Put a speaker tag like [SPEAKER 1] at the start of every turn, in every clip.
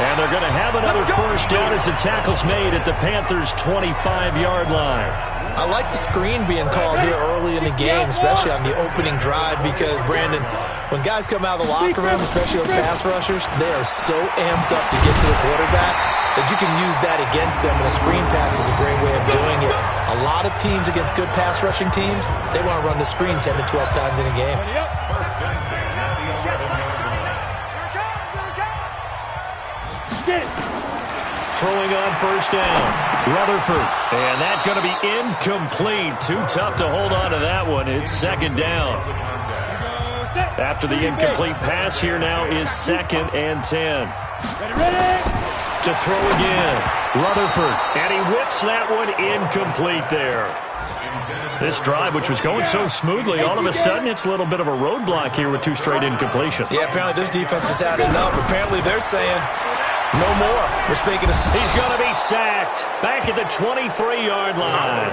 [SPEAKER 1] And they're going to have another first down as the tackle's made at the Panthers' 25-yard line.
[SPEAKER 2] I like the screen being called here early in the game, especially on the opening drive, because, Brandon, when guys come out of the locker room, especially those pass rushers, they are so amped up to get to the quarterback that you can use that against them, and a screen pass is a great way of doing it. A lot of teams against good pass rushing teams, they want to run the screen 10 to 12 times in a game.
[SPEAKER 1] Throwing on first down, Rutherford. And that's going to be incomplete. Too tough to hold on to that one. It's second down. After the incomplete pass, here now is 2nd and 10. To throw again, Rutherford. And he whips that one incomplete there. This drive, which was going so smoothly, all of a sudden it's a little bit of a roadblock here with 2 straight incompletions.
[SPEAKER 2] Yeah, apparently this defense has had enough. Apparently they're saying, no more. He's
[SPEAKER 1] going to be sacked back at the 23-yard line.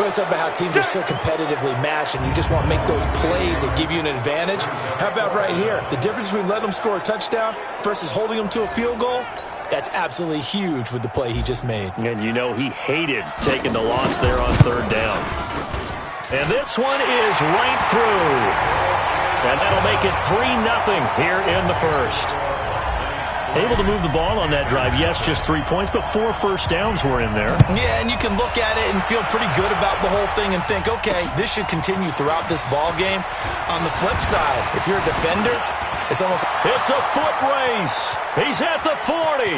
[SPEAKER 2] It's about how teams are so competitively matched, and you just want to make those plays that give you an advantage. How about right here? The difference between letting them score a touchdown versus holding them to a field goal, that's absolutely huge with the play he just made.
[SPEAKER 1] And you know he hated taking the loss there on 3rd down. And this one is right through. And that'll make it 3-0 here in the first. Able to move the ball on that drive. Yes, just 3 points, but 4 first downs were in there.
[SPEAKER 2] Yeah, and you can look at it and feel pretty good about the whole thing and think, okay, this should continue throughout this ball game. On the flip side, if you're a defender, it's almost...
[SPEAKER 1] It's a foot race. He's at the 40,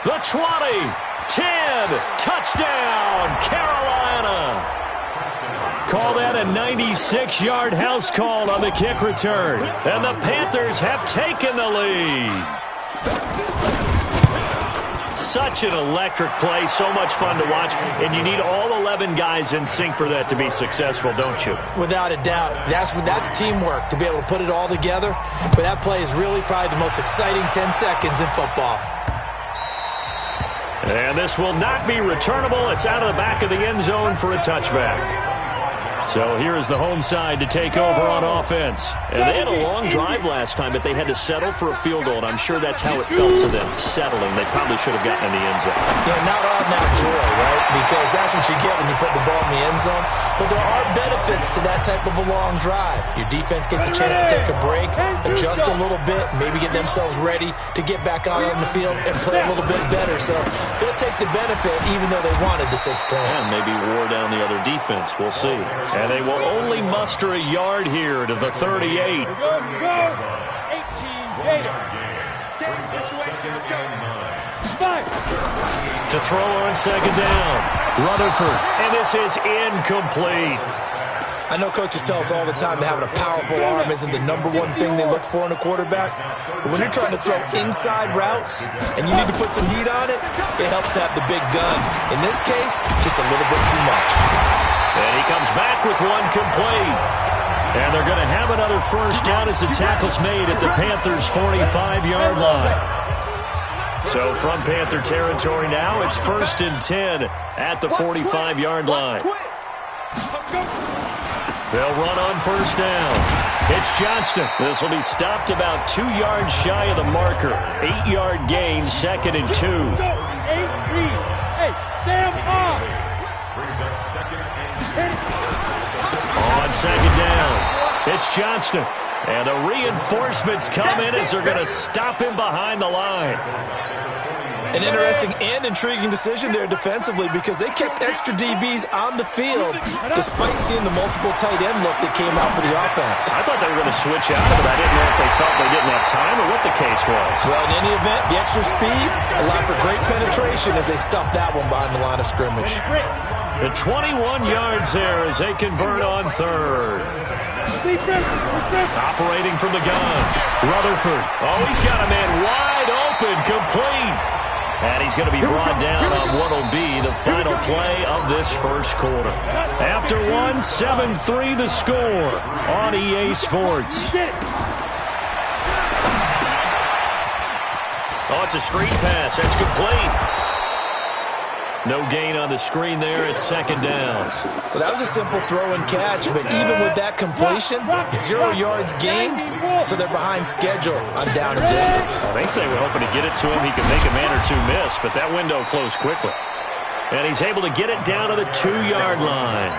[SPEAKER 1] the 20, 10. Touchdown, Carolina. Call that a 96-yard house call on the kick return. And the Panthers have taken the lead. Such an electric play, so much fun to watch, and you need all 11 guys in sync for that to be successful, don't you?
[SPEAKER 2] Without a doubt. That's teamwork, to be able to put it all together. But that play is really probably the most exciting 10 seconds in football.
[SPEAKER 1] And this will not be returnable. It's out of the back of the end zone for a touchback. So here is the home side to take over on offense. And they had a long drive last time, but they had to settle for a field goal, and I'm sure that's how it felt to them, settling. They probably should have gotten in the end zone.
[SPEAKER 2] Yeah, not all now joy, right? Because that's what you get when you put the ball in the end zone. But there are benefits to that type of a long drive. Your defense gets a chance to take a break, adjust a little bit, maybe get themselves ready to get back out on the field and play a little bit better. So they'll take the benefit even though they wanted the 6 points.
[SPEAKER 1] And maybe wore down the other defense. We'll see. And they will only muster a yard here to the 38.
[SPEAKER 3] Here we go. 18 Gator. Stand situation. Let's go. 5.
[SPEAKER 1] To throw on second down. Rutherford. And this is incomplete.
[SPEAKER 2] I know coaches tell us all the time that having a powerful arm isn't the #1 thing they look for in a quarterback. But when you're trying to throw inside routes and you need to put some heat on it, it helps to have the big gun. In this case, just a little bit too much.
[SPEAKER 1] And he comes back with one complete. And they're going to have another first down as the tackle's made at the Panthers' 45-yard line. So from Panther territory now, it's 1st and 10 at the 45-yard line. They'll run on first down. It's Johnston. This will be stopped about 2 yards shy of the marker. 8-yard gain, 2nd and 2.
[SPEAKER 3] Hey, Sam on.
[SPEAKER 1] On second down, it's Johnston. And the reinforcements come in as they're going to stop him behind the line.
[SPEAKER 2] An interesting and intriguing decision there defensively because they kept extra DBs on the field despite seeing the multiple tight end look that came out for the offense.
[SPEAKER 1] I thought they were going to switch out of it. I didn't know if they felt they didn't have time or what the case was.
[SPEAKER 2] Well, in any event, the extra speed allowed for great penetration as they stuffed that one behind the line of scrimmage.
[SPEAKER 1] The 21 yards there as they convert on third. Operating from the gun, Rutherford. Oh, he's got a man wide open, complete. And he's going to be brought down on what will be the final play of this first quarter. After 1, 7-3 the score on EA Sports. Oh, it's a screen pass. That's complete. No gain on the screen there. It's second down.
[SPEAKER 2] Well, that was a simple throw and catch, but even with that completion, 0 yards gained, so they're behind schedule on down and distance.
[SPEAKER 1] I think they were hoping to get it to him. He could make a man or two miss, but that window closed quickly. And he's able to get it down to the 2-yard line.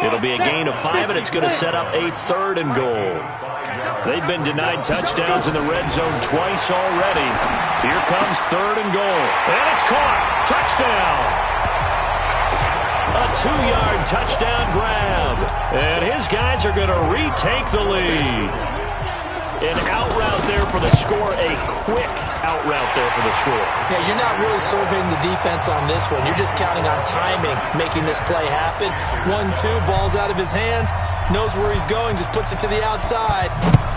[SPEAKER 1] It'll be a gain of 5, and it's going to set up a 3rd and goal. They've been denied touchdowns in the red zone twice already. Here comes 3rd and goal. And it's caught. Touchdown. A 2-yard touchdown grab. And his guys are going to retake the lead. An out route there for the score. A quick out route there for the score.
[SPEAKER 2] Yeah, you're not really surveying the defense on this one. You're just counting on timing, making this play happen. 1-2, ball's out of his hands. Knows where he's going, just puts it to the outside.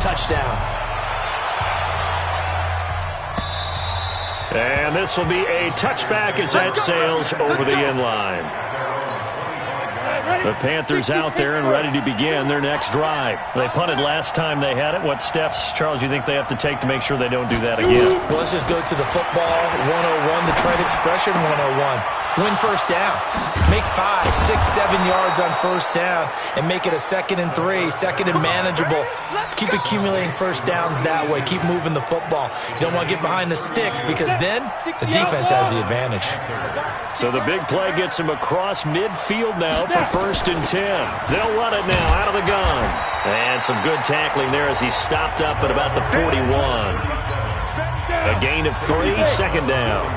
[SPEAKER 2] Touchdown.
[SPEAKER 1] And this will be a touchback as that sails over the end line. The Panthers out there and ready to begin their next drive. They punted last time they had it. What steps, Charles, you think they have to take to make sure they don't do that again?
[SPEAKER 2] Well, let's just go to the football 101, the trade expression 101. Win first down. Make 5, 6, 7 yards on first down and make it a 2nd and 3, 2nd and manageable. Keep accumulating first downs that way. Keep moving the football. You don't want to get behind the sticks because then the defense has the advantage.
[SPEAKER 1] So the big play gets him across midfield now for 1st and 10. They'll run it now out of the gun. And some good tackling there as he stopped up at about the 41. A gain of 3, 2nd down.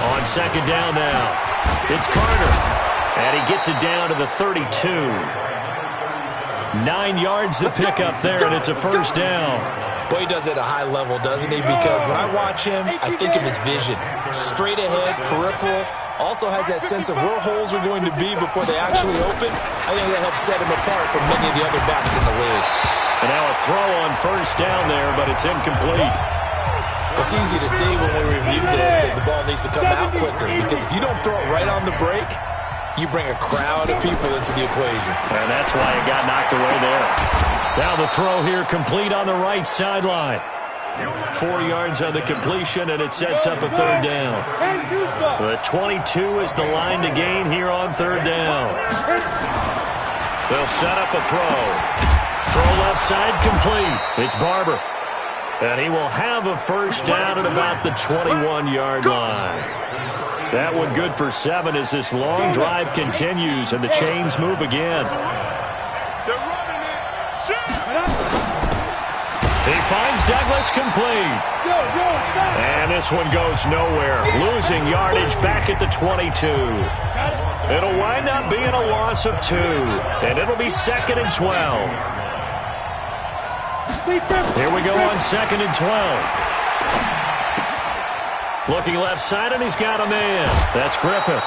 [SPEAKER 1] On 2nd down now, it's Carter. And he gets it down to the 32. 9 yards to pick up there, and it's a 1st down.
[SPEAKER 2] Boy, he does it at a high level, doesn't he? Because when I watch him, I think of his vision. Straight ahead, peripheral. Also has that sense of where holes are going to be before they actually open. I think that helps set him apart from many of the other backs in the league.
[SPEAKER 1] And now a throw on 1st down there, but it's incomplete.
[SPEAKER 2] It's easy to see when we review this that the ball needs to come out quicker. Because if you don't throw it right on the break, you bring a crowd of people into the equation.
[SPEAKER 1] And that's why it got knocked away there. Now the throw here complete on the right sideline. 4 yards on the completion, and it sets up a 3rd down. The 22 is the line to gain here on 3rd down. They'll set up a throw. Throw left side complete. It's Barber. And he will have a 1st down at about the 21-yard line. That one good for 7 as this long drive continues and the chains move again. He finds Douglas complete. And this one goes nowhere. Losing yardage back at the 22. It'll wind up being a loss of 2. And it'll be 2nd and 12. Here we go on 2nd and 12. Looking left side, and he's got a man. That's Griffith.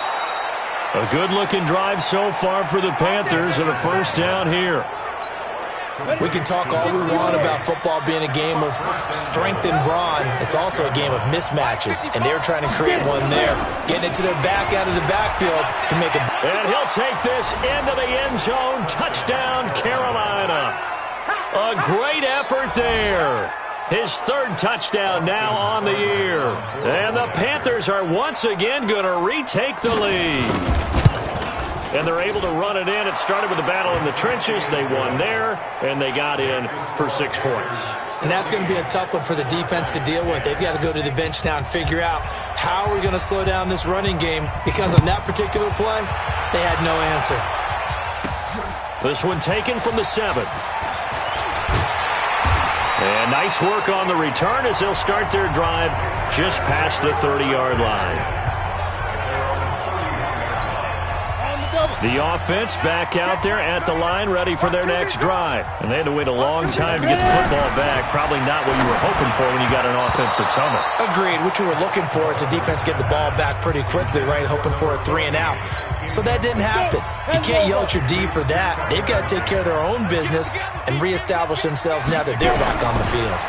[SPEAKER 1] A good-looking drive so far for the Panthers, and a 1st down here.
[SPEAKER 2] We can talk all we want about football being a game of strength and brawn. It's also a game of mismatches, and they're trying to create one there. Getting it to their back out of the backfield to make a...
[SPEAKER 1] And he'll take this into the end zone. Touchdown, Carolina. A great effort there. His 3rd touchdown now on the year. And the Panthers are once again going to retake the lead. And they're able to run it in. It started with a battle in the trenches. They won there, and they got in for 6 points.
[SPEAKER 2] And that's going to be a tough one for the defense to deal with. They've got to go to the bench now and figure out how are we going to slow down this running game, because on that particular play, they had no answer.
[SPEAKER 1] This one taken from the 7. And nice work on the return as they'll start their drive just past the 30-yard line. The offense back out there at the line, ready for their next drive. And they had to wait a long time to get the football back. Probably not what you were hoping for when you got an offense that's humming.
[SPEAKER 2] Agreed. What you were looking for is the defense get the ball back pretty quickly, right? Hoping for a 3 and out. So that didn't happen. You can't yell at your D for that. They've got to take care of their own business and reestablish themselves now that they're back on the field.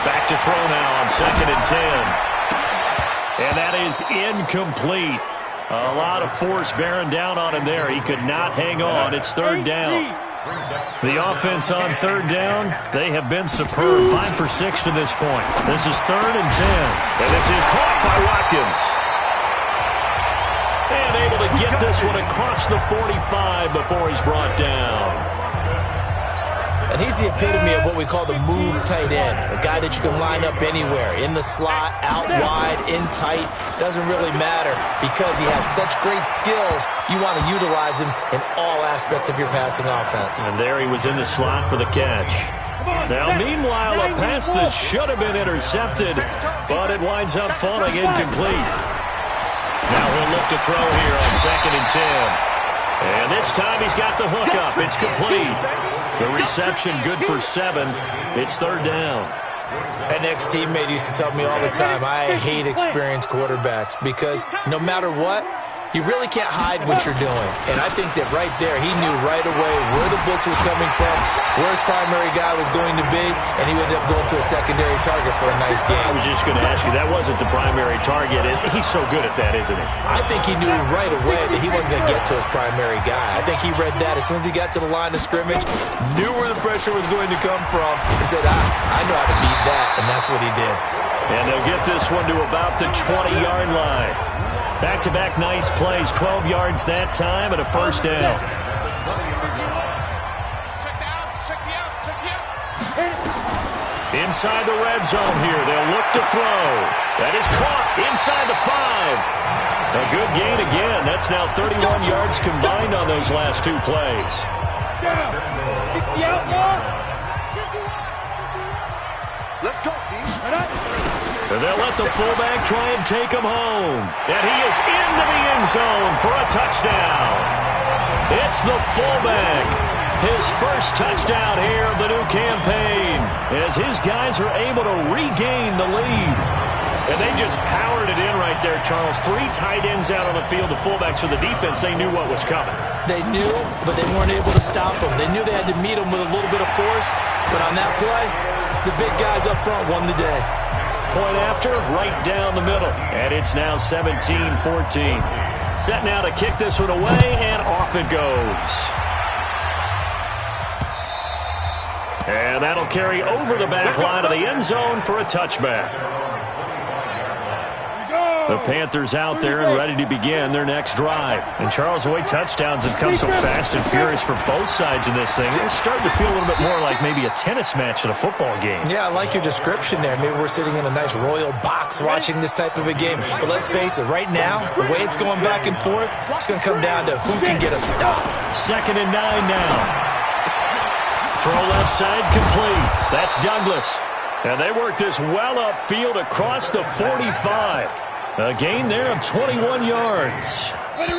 [SPEAKER 1] Back to throw now on 2nd and 10. And that is incomplete. A lot of force bearing down on him there. He could not hang on. It's 3rd down. The offense on third down, they have been superb. 5 for 6 to this point. This is 3rd and 10. And this is caught by Watkins. And able to get this one across the 45 before he's brought down.
[SPEAKER 2] And he's the epitome of what we call the move tight end, a guy that you can line up anywhere, in the slot, out wide, in tight, doesn't really matter because he has such great skills. You want to utilize him in all aspects of your passing offense.
[SPEAKER 1] And there he was in the slot for the catch. Now, meanwhile, a pass that should have been intercepted, but it winds up falling incomplete. Now he'll look to throw here on 2nd and 10. And this time he's got the hook up. It's complete. The reception good for 7. It's 3rd down.
[SPEAKER 2] An ex-teammate used to tell me all the time, I hate experienced quarterbacks because no matter what, you really can't hide what you're doing. And I think that right there, he knew right away where the blitz was coming from, where his primary guy was going to be, and he ended up going to a secondary target for a nice game.
[SPEAKER 1] I was just going to ask you, that wasn't the primary target. He's so good at that, isn't he?
[SPEAKER 2] I think he knew right away that he wasn't going to get to his primary guy. I think he read that as soon as he got to the line of scrimmage, knew where the pressure was going to come from, and said, I know how to beat that, and that's what he did.
[SPEAKER 1] And they'll get this one to about the 20-yard line. Back-to-back nice plays, 12 yards that time and a 1st down. Inside the red zone here, they'll look to throw. That is caught inside the 5. A good gain again. That's now 31 yards combined on those last 2 plays.
[SPEAKER 3] 60 out, y'all. Let's go,
[SPEAKER 1] And they'll let the fullback try and take him home. And he is into the end zone for a touchdown. It's the fullback. His first touchdown here of the new campaign as his guys are able to regain the lead. And they just powered it in right there, Charles. 3 tight ends out on the field. The fullbacks for the defense, they knew what was coming.
[SPEAKER 2] They knew, but they weren't able to stop him. They knew they had to meet him with a little bit of force. But on that play, the big guys up front won the day.
[SPEAKER 1] Point after, right down the middle. And it's now 17-14. Set now to kick this one away, and off it goes. And that'll carry over the back line of the end zone for a touchback. The Panthers out there and ready to begin their next drive. And Charles, the way touchdowns have come so fast and furious for both sides in this thing, it's starting to feel a little bit more like maybe a tennis match at a football game.
[SPEAKER 2] Yeah, I like your description there. Maybe we're sitting in a nice royal box watching this type of a game. But let's face it, right now, the way it's going back and forth, it's going to come down to who can get a stop.
[SPEAKER 1] 2nd and 9 now. Throw left side complete. That's Douglas. And they work this well upfield across the 45. A gain there of 21 yards.
[SPEAKER 3] Ready.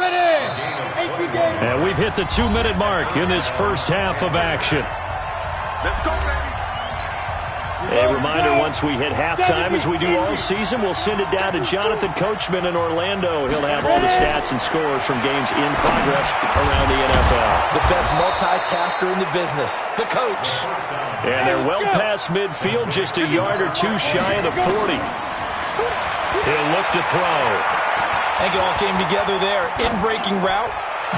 [SPEAKER 1] And we've hit the 2-minute mark in this first half of action.
[SPEAKER 3] Let's go, baby.
[SPEAKER 1] A reminder, once we hit halftime, as we do all season, we'll send it down to Jonathan Coachman in Orlando. He'll have all the stats and scores from games in progress around the NFL.
[SPEAKER 2] The best multitasker in the business, the coach.
[SPEAKER 1] And they're well past midfield, just a yard or 2 shy of the 40. He'll look to throw.
[SPEAKER 2] I think it all came together there. In-breaking route.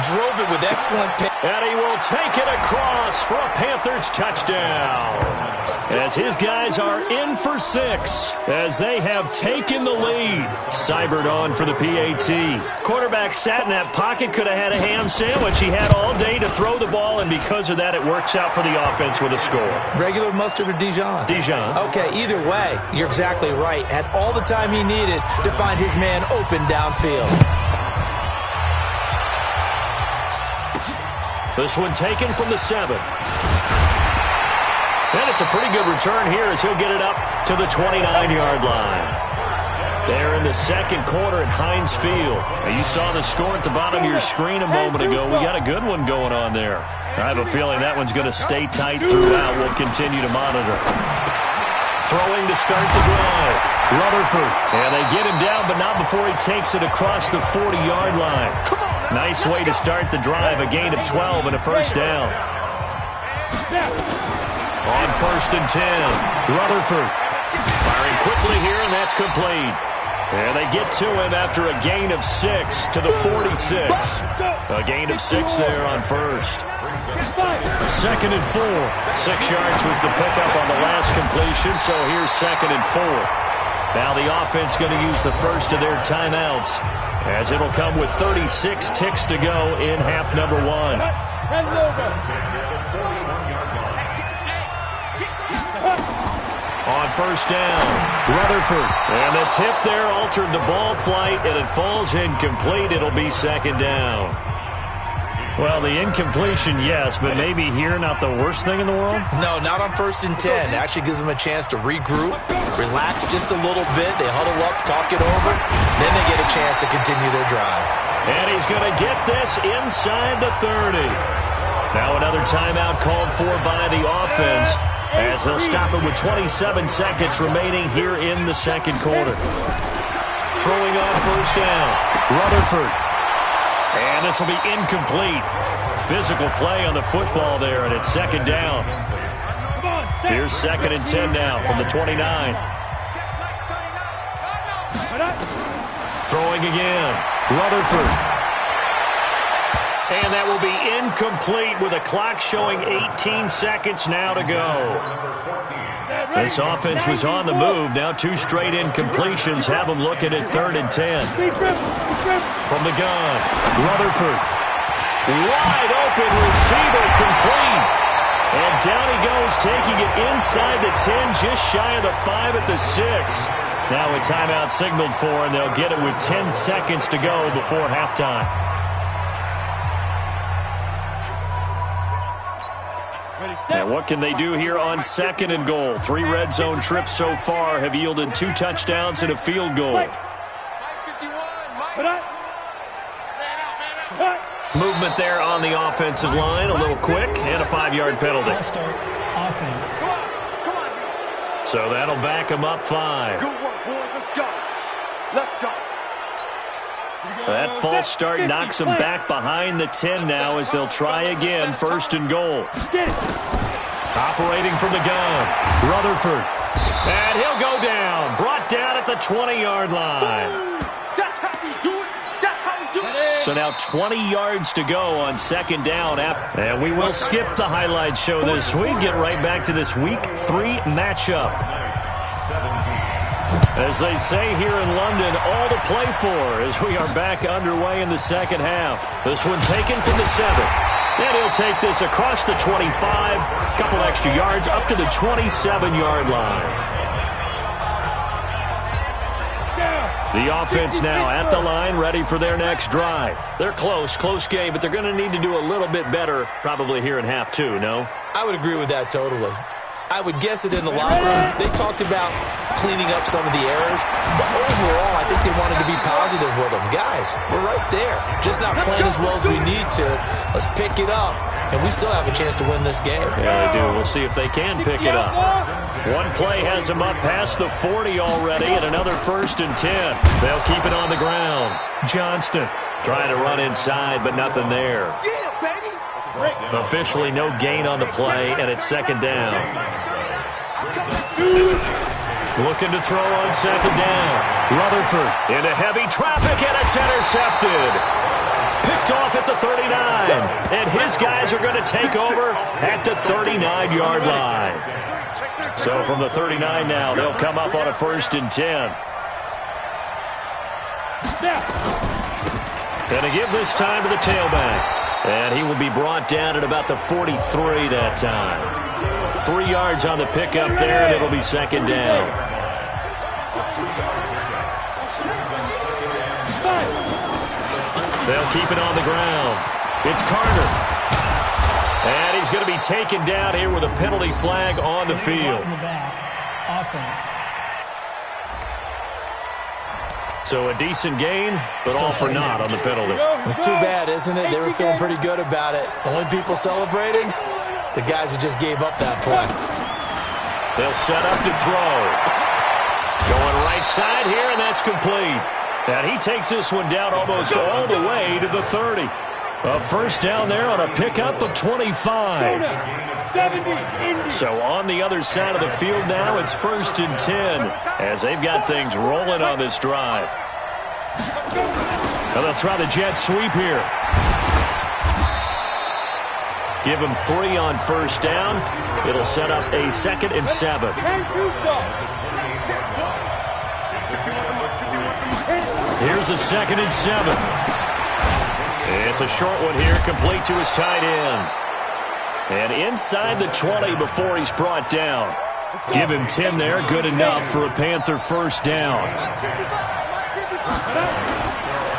[SPEAKER 2] Drove it with excellent pace.
[SPEAKER 1] And he will take it across for a Panthers touchdown. As his guys are in for 6 as they have taken the lead. Seibert on for the PAT. Quarterback sat in that pocket, could have had a ham sandwich. He had all day to throw the ball, and because of that, it works out for the offense with a score.
[SPEAKER 2] Regular mustard or Dijon?
[SPEAKER 1] Dijon.
[SPEAKER 2] Okay, either way, you're exactly right. Had all the time he needed to find his man open downfield.
[SPEAKER 1] This one taken from the 7. And it's a pretty good return here as he'll get it up to the 29-yard line. There in the second quarter at Heinz Field. Now, you saw the score at the bottom of your screen a moment ago. We got a good one going on there. I have a feeling that one's going to stay tight throughout. We'll continue to monitor. Throwing to start the drive. Rutherford. And they get him down, but not before he takes it across the 40-yard line. Nice way to start the drive. A gain of 12 and a first down. On 1st and 10, Rutherford firing quickly here, and that's complete. And they get to him after a gain of 6 to the 46. A gain of 6 there on first. 2nd and 4. 6 yards was the pickup on the last completion, so here's 2nd and 4. Now the offense going to use the first of their timeouts, as it'll come with 36 ticks to go in half number 1. On first down, Rutherford. And the tip there altered the ball flight, and it falls incomplete. It'll be 2nd down.
[SPEAKER 4] Well, the incompletion, yes, but maybe here not the worst thing in the world?
[SPEAKER 2] No, not on 1st and 10. Actually gives them a chance to regroup, relax just a little bit. They huddle up, talk it over, then they get a chance to continue their drive.
[SPEAKER 1] And he's going to get this inside the 30. Now another timeout called for by the offense, as they'll stop it with 27 seconds remaining here in the second quarter. Throwing on first down, Rutherford. And this will be incomplete. Physical play on the football there, and it's 2nd down. Here's 2nd and 10 now from the 29. Throwing again, Rutherford. And that will be incomplete with a clock showing 18 seconds now to go. This offense was on the move. Now 2 straight incompletions have them looking at 3rd and 10. From the gun, Rutherford. Wide open receiver, complete. And down he goes, taking it inside the 10, just shy of the 5 at the 6. Now a timeout signaled for, and they'll get it with 10 seconds to go before halftime. And what can they do here on 2nd and goal? 3 red zone trips so far have yielded 2 touchdowns and a field goal. Movement there on the offensive line, a little quick, and a 5-yard penalty.
[SPEAKER 5] Offense.
[SPEAKER 1] So that'll back them up 5.
[SPEAKER 3] Good work, boys. Let's go. Let's go.
[SPEAKER 1] That false start knocks them back behind the 10 now as they'll try again, 1st and goal. Operating from the gun, Rutherford. And he'll go down, brought down at the 20-yard line.
[SPEAKER 3] That's how we do it. That's how we do it.
[SPEAKER 1] So now 20 yards to go on 2nd down. And we will skip the highlight show this week. Get right back to this Week 3 matchup. As they say here in London, all to play for as we are back underway in the second half. This one taken from the 7. And he'll take this across the 25, couple extra yards up to the 27-yard line. The offense now at the line, ready for their next drive. They're close game, but they're going to need to do a little bit better probably here in half 2, no?
[SPEAKER 2] I would agree with that totally. I would guess it in the locker room. They talked about cleaning up some of the errors, but overall, I think they wanted to be positive with them. Guys, we're right there. Just not playing as well as we need to. Let's pick it up, and we still have a chance to win this game.
[SPEAKER 1] Yeah, they do. We'll see if they can pick it up. One play has them up past the 40 already, and another 1st and 10. They'll keep it on the ground. Johnston trying to run inside, but nothing there.
[SPEAKER 3] Yeah, baby.
[SPEAKER 1] Officially no gain on the play, and it's 2nd down. Looking to throw on 2nd down. Rutherford into heavy traffic, and it's intercepted. Picked off at the 39, and his guys are going to take over at the 39-yard line. So from the 39 now, they'll come up on a 1st and 10. And to give this time to the tailback. And he will be brought down at about the 43 that time. 3 yards on the pickup there, and it'll be 2nd down. They'll keep it on the ground. It's Carter. And he's going to be taken down here with a penalty flag on the field.
[SPEAKER 5] Offense.
[SPEAKER 1] So a decent gain, but all for naught on the penalty.
[SPEAKER 2] It's too bad, isn't it? They were feeling pretty good about it. The only people celebrating, the guys who just gave up that play.
[SPEAKER 1] They'll set up to throw. Going right side here, and that's complete. And he takes this one down almost all the way to the 30. A first down there on a pickup of 25.
[SPEAKER 3] 70,
[SPEAKER 1] So on the other side of the field now, it's 1st and 10 as they've got things rolling on this drive. Now they'll try the jet sweep here. Give them 3 on first down. It'll set up a 2nd and 7. Here's a 2nd and 7. It's a short one here, complete to his tight end. And inside the 20 before he's brought down. Give him 10 there, good enough for a Panther first down.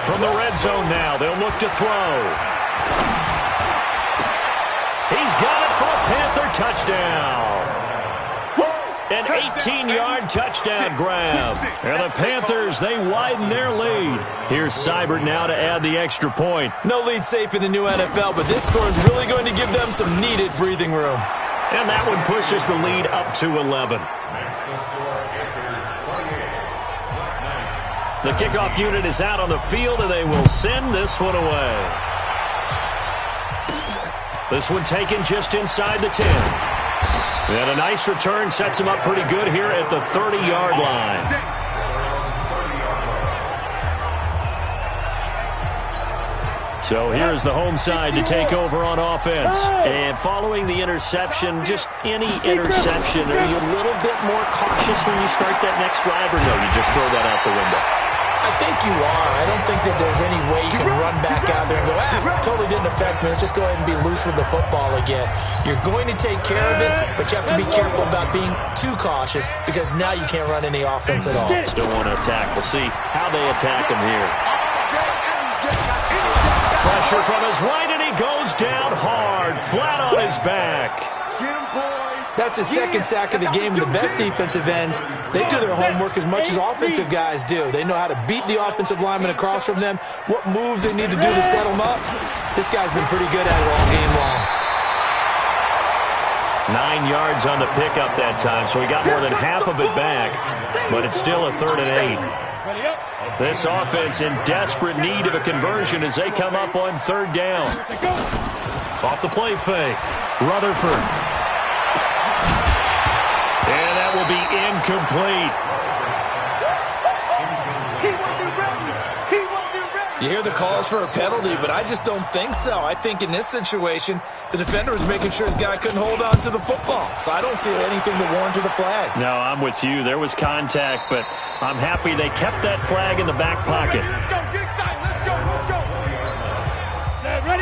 [SPEAKER 1] From the red zone now, they'll look to throw. He's got it for a Panther touchdown. An 18-yard touchdown grab. And the Panthers, they widen their lead. Here's Seibert now to add the extra point.
[SPEAKER 2] No lead safe in the new NFL, but this score is really going to give them some needed breathing room.
[SPEAKER 1] And that one pushes the lead up to 11. The kickoff unit is out on the field, and they will send this one away. This one taken just inside the 10. And a nice return sets him up pretty good here at the 30-yard line. So here's the home side to take over on offense. And following the interception, just any interception, are you a little bit more cautious when you start that next drive, or no, you just throw that out the window?
[SPEAKER 2] I think you are. I don't think that there's any way you can run back out there and go, totally didn't affect me. Let's just go ahead and be loose with the football again. You're going to take care of it, but you have to be careful about being too cautious because now you can't run any offense at all.
[SPEAKER 1] Still want to attack. We'll see how they attack him here. Pressure from his right, and he goes down hard, flat on his back.
[SPEAKER 2] That's his 2nd sack of the game. The best defensive ends, they do their homework as much as offensive guys do. They know how to beat the offensive lineman across from them, what moves they need to do to set them up. This guy's been pretty good at it all game long.
[SPEAKER 1] 9 yards on the pickup that time, so he got more than half of it back, but it's still a 3rd and 8. This offense in desperate need of a conversion as they come up on 3rd down. Off the play fake, Rutherford. And that will be incomplete.
[SPEAKER 2] You hear the calls for a penalty, but I just don't think so. I think in this situation, the defender was making sure his guy couldn't hold on to the football. So I don't see anything to warrant the flag.
[SPEAKER 1] No, I'm with you. There was contact, but I'm happy they kept that flag in the back pocket.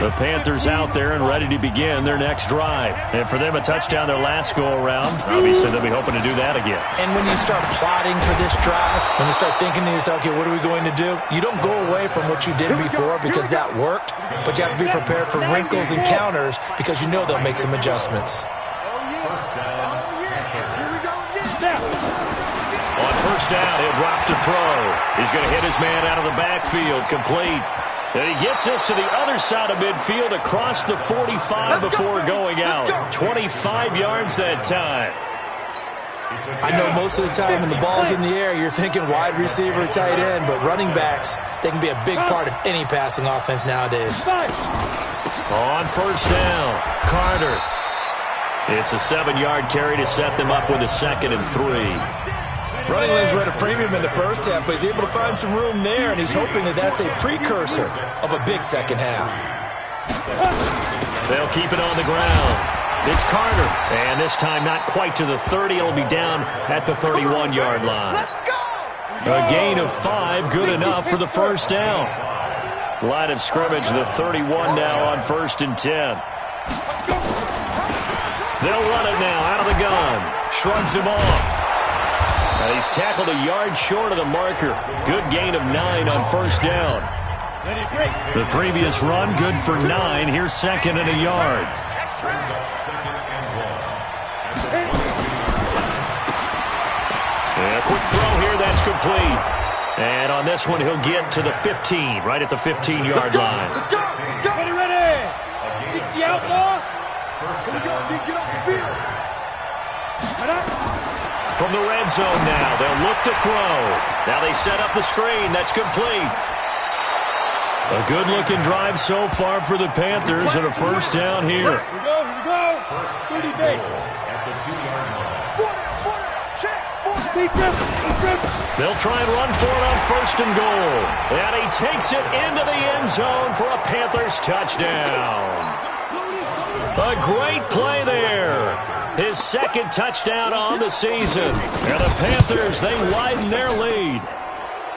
[SPEAKER 1] The Panthers out there and ready to begin their next drive. And for them, a touchdown their last go-around. Obviously, they'll be hoping to do that again.
[SPEAKER 2] And when you start plotting for this drive, when you start thinking to yourself, okay, what are we going to do? You don't go away from what you did before because that worked, but you have to be prepared for wrinkles and counters because you know they'll make some adjustments.
[SPEAKER 1] On first down, he'll drop to throw. He's going to hit his man out of the backfield, complete. And he gets us to the other side of midfield across the 45 before going out. 25 yards that time.
[SPEAKER 2] I know most of the time when the ball's in the air, you're thinking wide receiver, tight end, but running backs, they can be a big part of any passing offense nowadays.
[SPEAKER 1] On first down, Carter. It's a 7-yard carry to set them up with a 2nd and 3.
[SPEAKER 2] Running lanes were at a premium in the first half, but he's able to find some room there, and he's hoping that that's a precursor of a big second half.
[SPEAKER 1] They'll keep it on the ground. It's Carter, and this time not quite to the 30. It'll be down at the 31-yard line. A gain of 5, good enough for the first down. Line of scrimmage, the 31 now on 1st and 10. They'll run it now out of the gun. Shrugs him off. And he's tackled a yard short of the marker. Good gain of 9 on first down. The previous run, good for 9. Here's 2nd and a yard. And a quick throw here, that's complete. And on this one, he'll get to the 15, right at the 15-yard line.
[SPEAKER 3] Let's go! Ready, ready! 60 outlaw! Here we go, T, get off the field!
[SPEAKER 1] From the red zone now, they'll look to throw. Now they set up the screen. That's complete. A good-looking drive so far for the Panthers and a first down here.
[SPEAKER 3] Here we go. 30 base.
[SPEAKER 6] At the 2-yard line.
[SPEAKER 1] They'll try and run for it on first and goal. And he takes it into the end zone for a Panthers touchdown. A great play there. His second touchdown on the season. And the Panthers, they widen their lead.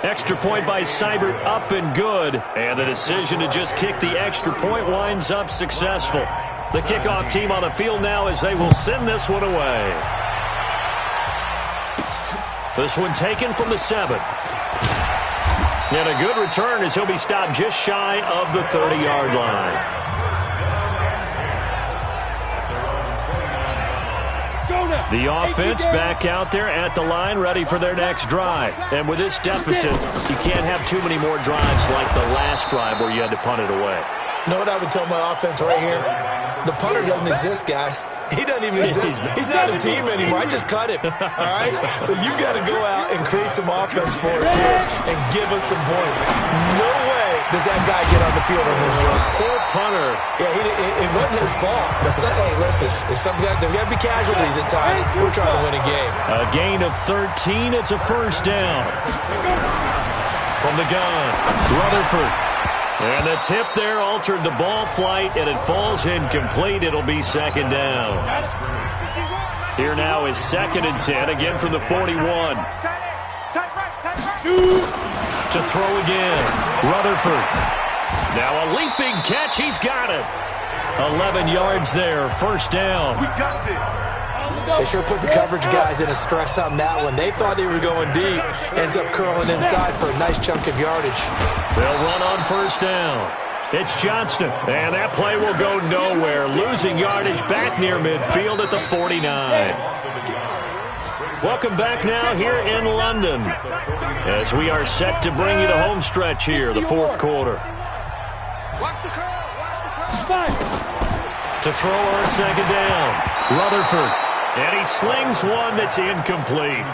[SPEAKER 1] Extra point by Seibert up and good. And the decision to just kick the extra point winds up successful. The kickoff team on the field now as they will send this one away. This one taken from the 7. And a good return as he'll be stopped just shy of the 30-yard line. The offense back out there at the line, ready for their next drive. And with this deficit, you can't have too many more drives like the last drive where you had to punt it away.
[SPEAKER 2] You know what I would tell my offense right here? The punter doesn't exist, guys. He doesn't even exist. He's not a team anymore. I just cut him, all right? So you've got to go out and create some offense for us here and give us some points. No way does that guy get on the field on this drive.
[SPEAKER 1] Poor punter.
[SPEAKER 2] Yeah, it wasn't his fault. Hey, listen, there's got to be casualties at times. We're trying to win a game.
[SPEAKER 1] A gain of 13. It's a first down. From the gun, Rutherford. And the tip there altered the ball flight, and it falls incomplete. It'll be second down. Here now is 2nd and 10, again from the 41. To throw again, Rutherford. Now a leaping catch, he's got it. 11 yards there, first down.
[SPEAKER 6] We got this.
[SPEAKER 2] They sure put the coverage guys in a stress on that one. They thought they were going deep. Ends up curling inside for a nice chunk of yardage.
[SPEAKER 1] They'll run on first down. It's Johnston, and that play will go nowhere. Losing yardage back near midfield at the 49. Welcome back now here in London as we are set to bring you the home stretch here, the fourth quarter. To throw on second down, Rutherford. And he slings one that's incomplete.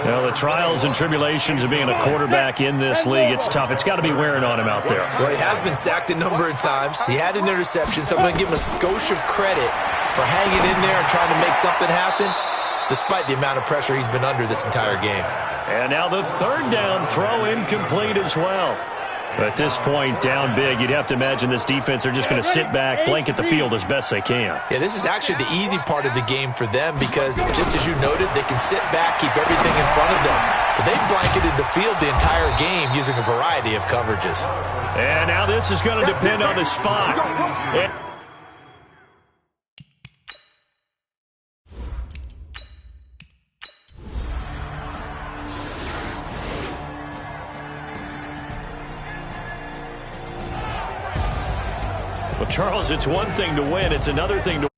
[SPEAKER 1] Well, the trials and tribulations of being a quarterback in this league, it's tough. It's got to be wearing on him out there.
[SPEAKER 2] Well, he has been sacked a number of times. He had an interception, so I'm going to give him a skosh of credit for hanging in there and trying to make something happen, despite the amount of pressure he's been under this entire game.
[SPEAKER 1] And now the third down throw incomplete as well. At this point, down big, you'd have to imagine this defense are just going to sit back, blanket the field as best they can.
[SPEAKER 2] Yeah, this is actually the easy part of the game for them because, just as you noted, they can sit back, keep everything in front of them. But they've blanketed the field the entire game using a variety of coverages.
[SPEAKER 1] And now this is going to depend on the spot. Well, Charles, it's one thing to win. It's another thing to